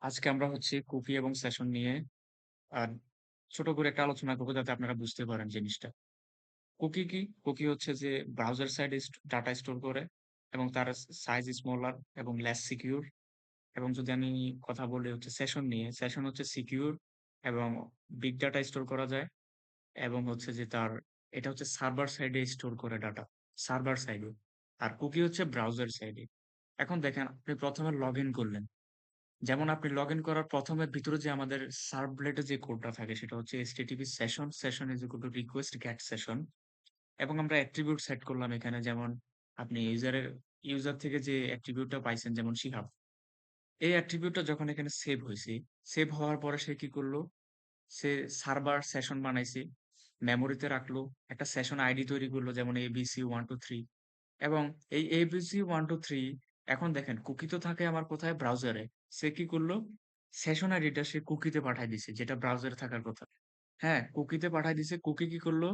আজকে আমরা হচ্ছে কুকি এবং সেশন নিয়ে আ ছোট করে একটা আলোচনা করব যাতে আপনারা বুঝতে পারেন জিনিসটা। কুকি কি? কুকি হচ্ছে যে ব্রাউজার সাইডে ডাটা স্টোর করে এবং তার সাইজ স্মলার এবং লেস সিকিউর। এবং যদি আমি কথা বলি হচ্ছে সেশন নিয়ে, সেশন হচ্ছে সিকিউর এবং বিগ ডাটা স্টোর করা যায় এবং হচ্ছে যে এটা হচ্ছে সার্ভার সাইডে স্টোর করে ডাটা, সার্ভার সাইডে। আর কুকি হচ্ছে ব্রাউজার সাইডে। এখন দেখেন আপনি ১ম এ লগইন করলেন। যেমন আপনি লগইন করার ১ম এর ভিতরে যে আমাদের সার্ভলেটে যে কোডটা থাকে সেটা হচ্ছে http session, session is equal to request get session এবং আমরা অ্যাট্রিবিউট সেট করলাম এখানে যেমন আপনি ইউজার থেকে যে অ্যাট্রিবিউটটা পাইছেন যেমন শিহাব। এই অ্যাট্রিবিউটটা যখন এখানে সেভ হইছে, সেভ হওয়ার পরে সে কি করল? সে সার্ভার সেশন বানাইছে, মেমোরিতে রাখলো, একটা সেশন আইডি তৈরি করলো যেমন ABC123 এবং এই ABC123 এখন দেখেন কুকি তো থাকে আমার কোথায়? ব্রাউজারে। সে কি করলো? সেশন আইডিটা সে কুকিতে পাঠায় দিছে যেটা ব্রাউজারে থাকার কথা। হ্যাঁ, কুকিতে পাঠায় দিছে। কুকি কি করলো?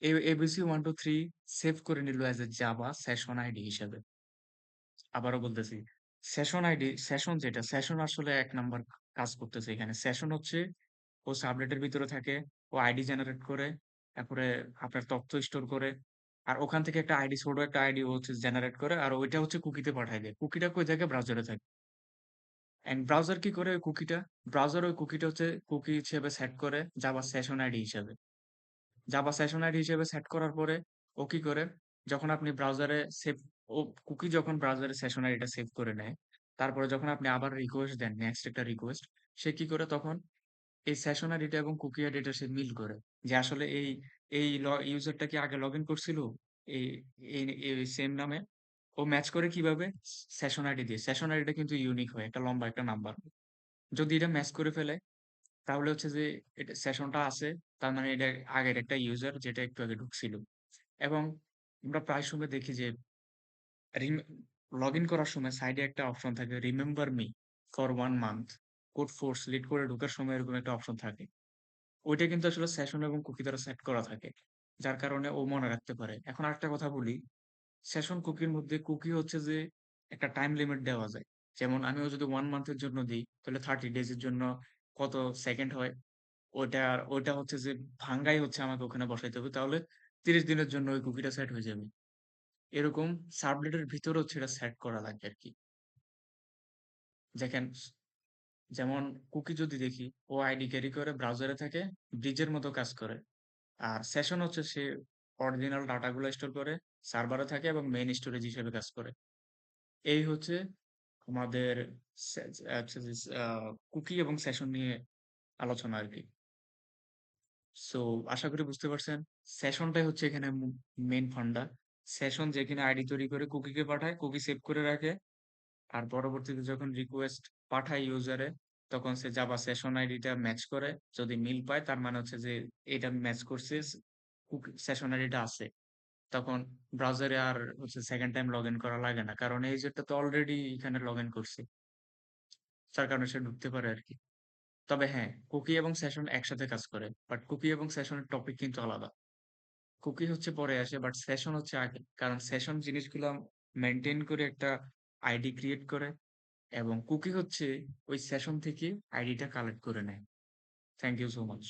ABC123 সেভ করে নিল as a Java session ID হিসেবে। আবারও বলতেছি, সেশন আইডি, সেশন যেটা, সেশন আসলে ১ নাম্বার কাজ করতেছে এখানে। সেশন হচ্ছে ও সাবনেটের ভিতরে থাকে, ও আইডি জেনারেট করে, তারপরে আপনার তথ্য স্টোর করে। আর ওখান থেকে একটা আইডি, ছোট একটা আইডি ও হচ্ছে জেনারেট করে। আর ওইটা হচ্ছে কুকিতে পাঠায় দেয়। কুকিটা কই থাকে? ব্রাউজারে থাকে। অ্যান্ড ব্রাউজার কি করে ওই কুকিটা? ব্রাউজার ওই কুকিটা হচ্ছে কুকি হিসেবে সেট করে জাভা সেশন আইডি হিসেবে। জাভা সেশন আইডি হিসেবে সেট করার পরে ও কি করে? যখন আপনি ব্রাউজারে সেভ ও কুকি যখন ব্রাউজারে সেশন আইডিটা সেভ করে নেয়, তারপরে যখন আপনি আবার রিকোয়েস্ট দেন, নেক্সট একটা রিকোয়েস্ট, সে কি করে তখন? এই সেশন আইডিটা এবং কুকি আইডিটা সে মিল করে। যে আসলে এই ইউজারটা কি আগে লগইন করছিল? এই এই সেম নামে? ও ম্যাচ করে কিভাবে? সেশন আইডি দিয়ে। সেশন আইডিটা কিন্তু ইউনিক হয়। একটা লম্বা একটা নাম্বার। যদি এটা ম্যাচ করে ফেলে তাহলে হচ্ছে যে এটা সেশনটা আছে। তার মানে এটা আগের একটা ইউজার যেটা একটু আগে ঢুকছিল। এবং আমরা প্রায় সময় দেখি যে রিম লগইন করার সময় সাইডে একটা অপশন থাকে remember me for 1 month. Code force lead করে ঢোকার সময় এরকম একটা অপশন থাকে। ওইটা কিন্তু আসলে সেশন এবং কুকি দ্বারা সেট করা থাকে। যার কারণে ও মনে রাখতে পারে। এখন আরেকটা কথা বলি, সেশন কুকির মধ্যে কুকি হচ্ছে যে একটা টাইম লিমিট দেওয়া যায়। যেমন আমিও যদি 1 মান্থের জন্য দেই, তাহলে 30 ডেজ এর জন্য কত সেকেন্ড হয়? ওইটা হচ্ছে যে ভাঙ্গাই হচ্ছে আমাকে ওখানে বসাইতে হবে। তাহলে ৩০ দিনের জন্য ওই কুকিটা সেট হয়ে যাবে। এরকম সাবনেটের ভিতরেও হচ্ছে এটা সেট করা লাগে আরকি। দেখেন যেমন কুকি যদি দেখি, ও আইডি ক্যারি করে ব্রাউজারে থাকে, ব্রিজের মতো কাজ করে। আর সেশন হচ্ছে সে অরিজিনাল ডাটাগুলো স্টোর করে, সার্ভারে থাকে এবং মেইন স্টোরেজ হিসেবে কাজ করে। এই হচ্ছে আমাদের সে হচ্ছে যে কুকি এবং সেশন নিয়ে আলোচনা আরকি। সো আশা করি বুঝতে পারছেন। সেশনটাই হচ্ছে এখানে মেইন ফান্ডা। সেশন যে কিনা আইডি তৈরি করে কুকিকে পাঠায়, কুকি সেভ করে রাখে। আর পরবর্তীতে যখন রিকোয়েস্ট পাঠায় ইউজারে, তখন সে জাভা সেশন আইডিটা ম্যাচ করে। যদি মিল পায় তার মানে হচ্ছে যে এটা ম্যাচ করছে, কুকি সেশন আইডিটা আছে। তখন ব্রাউজারে আর হচ্ছে 2nd টাইম লগইন করা লাগে না। কারণ এই ইউজারটা তো অলরেডি এখানে লগইন করছে। যার কারণে সে ঢুকতে পারে আরকি। তবে হ্যাঁ, কুকি এবং সেশন একসাথে কাজ করে। বাট কুকি এবং সেশনের টপিক কিন্তু আলাদা। কুকি হচ্ছে পরে আসে বাট সেশন হচ্ছে আগে। কারণ সেশন জিনিসগুলা মেইনটেইন করে একটা আইডি ক্রিয়েট করে এবং কুকি হচ্ছে ওই সেশন থেকে আইডিটা কালেক্ট করে নেয়। Thank you so much.